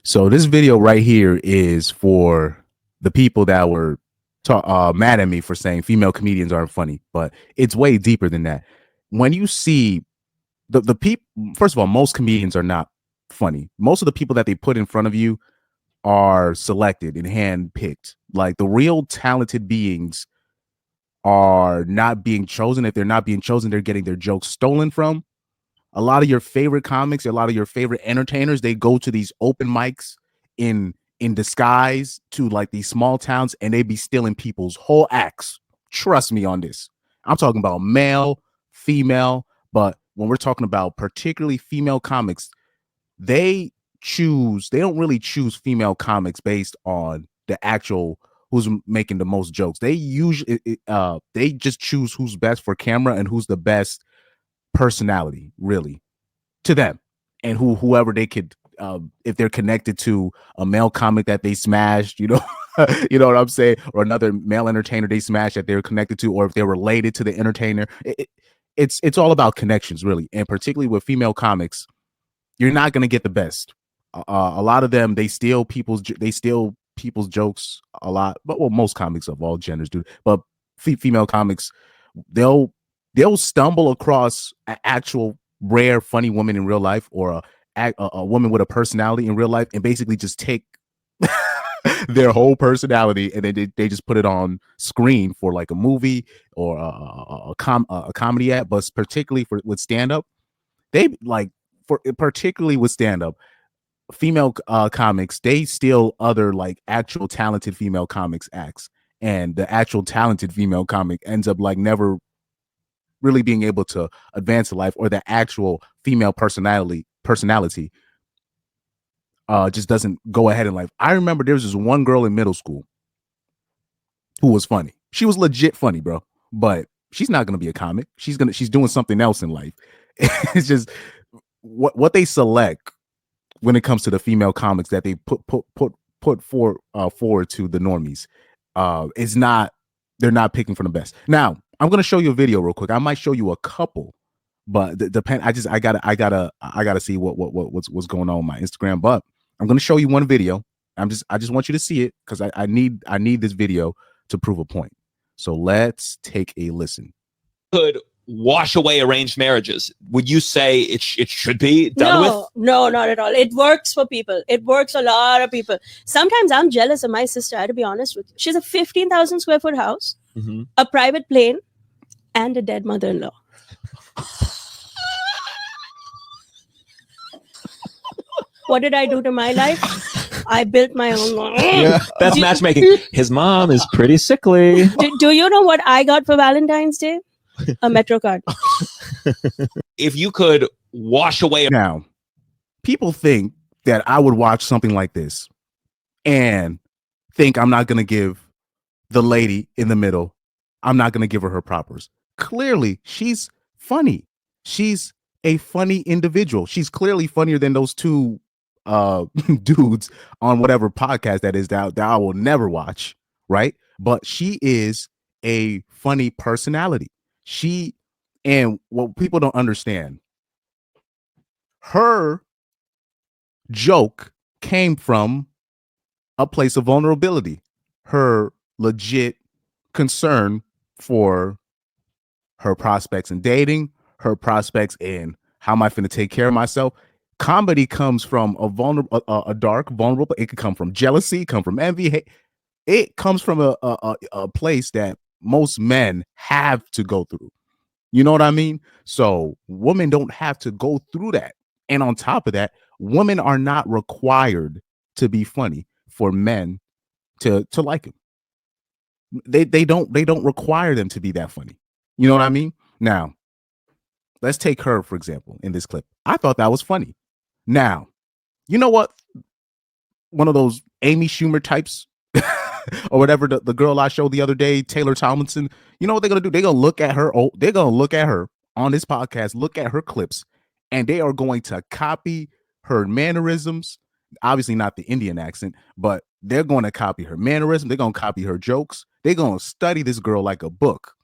So this video right here is for the people that were mad at me for saying female comedians aren't funny, but it's way deeper than that. When you see the people, first of all, most comedians are not funny. Most of the people that they put in front of you are selected and handpicked. Like the real talented beings are not being chosen. If they're not being chosen, they're getting their jokes stolen from. A lot of your favorite comics, a lot of your favorite entertainers, they go to these open mics in disguise to like these small towns and they be stealing people's whole acts. Trust me on this. I'm talking about male, female, but when we're talking about particularly female comics, they they don't really choose female comics based on the actual who's making the most jokes. They usually they just choose who's best for camera and who's the best personality, really, to them, and whoever they could, if they're connected to a male comic that they smashed, you know what I'm saying, or another male entertainer they smashed that they're connected to, or if they're related to the entertainer. It's all about connections, really, and particularly with female comics, you're not gonna get the best. A lot of them they steal people's jokes a lot, but well, most comics of all genders do, but female comics, they'll they'll stumble across an actual rare funny woman in real life, or a woman with a personality in real life, and basically just take their whole personality and then they just put it on screen for like a movie or a comedy act. But particularly for with stand up, they like for particularly with stand up female comics, they steal other like actual talented female comics acts, and the actual talented female comic ends up like never really being able to advance in life, or the actual female personality just doesn't go ahead in life. I remember there was this one girl in middle school who was funny. She was legit funny, bro. But she's not gonna be a comic. She's doing something else in life. It's just what they select when it comes to the female comics that they forward to the normies. Is not They're not picking from the best. Now I'm gonna show you a video real quick. I might show you a couple, but depend. I gotta see what's going on my Instagram. But I'm gonna show you one video. I just want you to see it because I need this video to prove a point. So let's take a listen. Could wash away arranged marriages. Would you say it should be done with? No, not at all. It works for people. It works a lot of people. Sometimes I'm jealous of my sister, I have to be honest with you. She's a 15,000 square foot house, a private plane, and a dead mother-in-law. What did I do to my life? I built my own. Yeah, that's matchmaking. His mom is pretty sickly. Do you know what I got for Valentine's Day? A Metro card. If you could wash away. Now, people think that I would watch something like this and think I'm not going to give the lady in the middle, I'm not going to give her propers. Clearly, she's funny. She's a funny individual. She's clearly funnier than those two dudes on whatever podcast that is that I will never watch, right? But she is a funny personality. And what people don't understand, her joke came from a place of vulnerability. Her legit concern for her prospects in dating, her prospects in how am I going to take care of myself. Comedy comes from a dark, vulnerable. It could come from jealousy, come from envy. It comes from a place that most men have to go through. You know what I mean? So women don't have to go through that. And on top of that, women are not required to be funny for men to like them. They don't require them to be that funny. You know what I mean? Now, let's take her, for example, in this clip. I thought that was funny. Now, you know what? One of those Amy Schumer types or whatever, the girl I showed the other day, Taylor Tomlinson, you know what they're going to do? They're going to look at her. They're going to look at her on this podcast, look at her clips, and they are going to copy her mannerisms. Obviously not the Indian accent, but they're going to copy her mannerisms. They're going to copy her jokes. They're going to study this girl like a book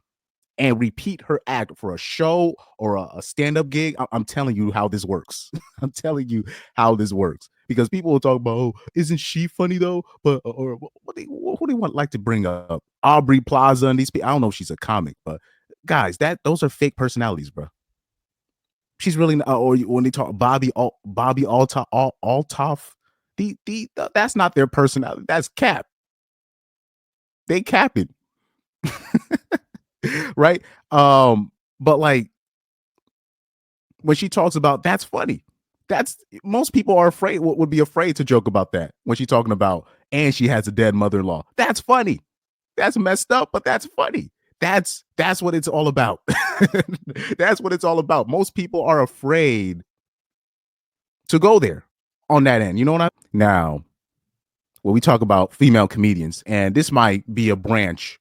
and repeat her act for a show or a stand-up gig. I'm telling you how this works. I'm telling you how this works. because people will talk about, oh, isn't she funny though? But or what who they want like to bring up? Aubrey Plaza and these people. I don't know if she's a comic, but guys, those are fake personalities, bro. She's really not, or when they talk Bobby Altoff, that's not their personality. That's cap. They capping. Right? But like when she talks about that's funny. That's most people are afraid would be afraid to joke about that when she's talking about and she has a dead mother-in-law. That's funny. That's messed up, but that's funny. That's what it's all about. That's what it's all about. Most people are afraid to go there on that end. You know what I mean? Now, when we talk about female comedians, and this might be a branch,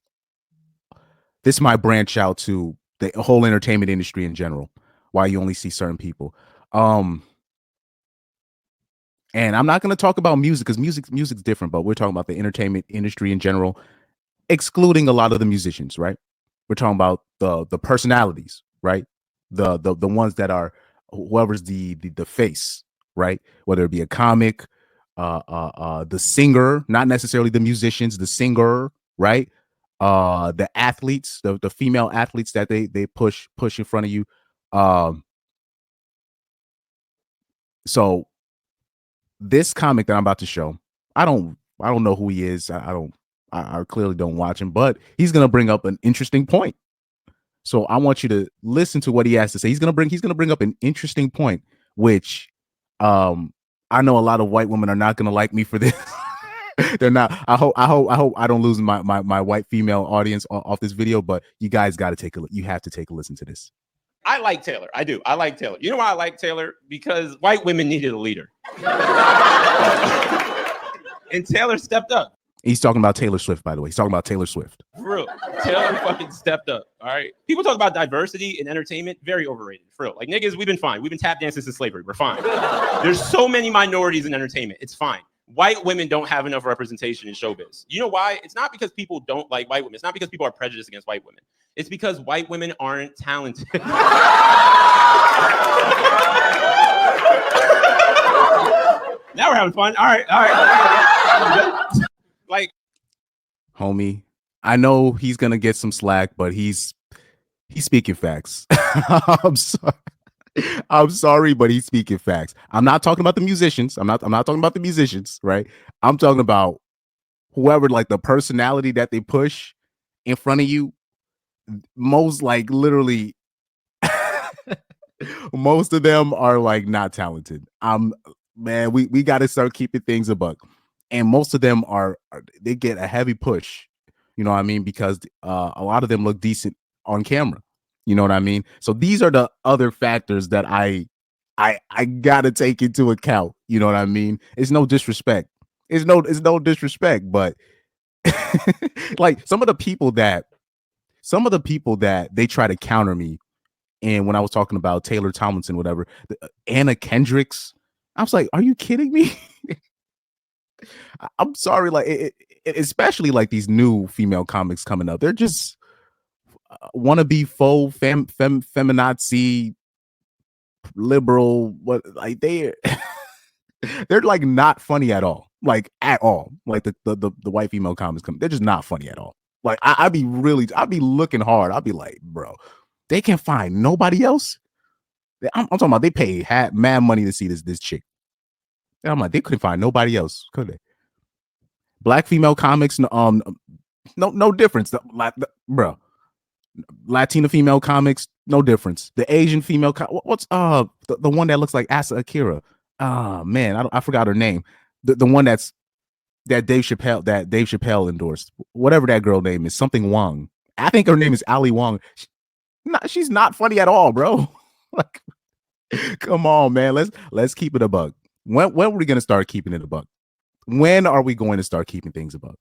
this might branch out to the whole entertainment industry in general, why you only see certain people. And I'm not going to talk about music because music's different, but we're talking about the entertainment industry in general, excluding a lot of the musicians, right? We're talking about the personalities, right? The ones that are whoever's the face, right? Whether it be a comic, the singer, not necessarily the musicians, the singer, right? The athletes, the female athletes that they push in front of you. So this comic that I'm about to show, I don't know who he is. I clearly don't watch him, but he's gonna bring up an interesting point. So I want you to listen to what he has to say. He's gonna bring up an interesting point, which I know a lot of white women are not gonna like me for this. They're not. I hope I don't lose my white female audience off this video, but you guys got to you have to take a listen to this. I like Taylor. I do. I like Taylor. You know why I like Taylor? Because white women needed a leader. And Taylor stepped up. He's talking about Taylor Swift, by the way. He's talking about Taylor Swift. For real. Taylor fucking stepped up. All right. People talk about diversity in entertainment. Very overrated. For real. Like, niggas, we've been fine. We've been tap dancing since slavery. We're fine. There's so many minorities in entertainment. It's fine. White women don't have enough representation in showbiz. You know why? It's not because people don't like white women. It's not because people are prejudiced against white women. It's because white women aren't talented. Now we're having fun. All right. Like, homie, I know he's gonna get some slack, but he's speaking facts. I'm sorry, but he's speaking facts. I'm not talking about the musicians. I'm not talking about the musicians, right? I'm talking about whoever, like the personality that they push in front of you. Most like literally most of them are like not talented. Man, we got to start keeping things a buck. And most of them they get a heavy push, you know what I mean? Because a lot of them look decent on camera. You know what I mean? So these are the other factors that I gotta take into account. You know what I mean? It's no disrespect. It's no disrespect, but like some of the people that they try to counter me, and when I was talking about Taylor Tomlinson, whatever, Anna Kendricks, I was like, are you kidding me? I'm sorry, like especially like these new female comics coming up, they're just want to be faux feminazi liberal, what like they're like not funny at all, like at all. Like the white female comics they're just not funny at all. Like I'd be looking hard. I'd be like, bro, they can find nobody else. I'm talking about they pay mad money to see this chick. And I'm like, they couldn't find nobody else, could they? Black female comics, no difference, bro. Latina female comics, no difference. The Asian female, what's the one that looks like Asa Akira? Man, I forgot her name. The one that Dave Chappelle endorsed. Whatever that girl name is, something Wong. I think her name is Ali Wong. She's not funny at all, bro. Like, come on, man. Let's keep it a buck. When are we gonna start keeping it a buck? When are we going to start keeping things a buck?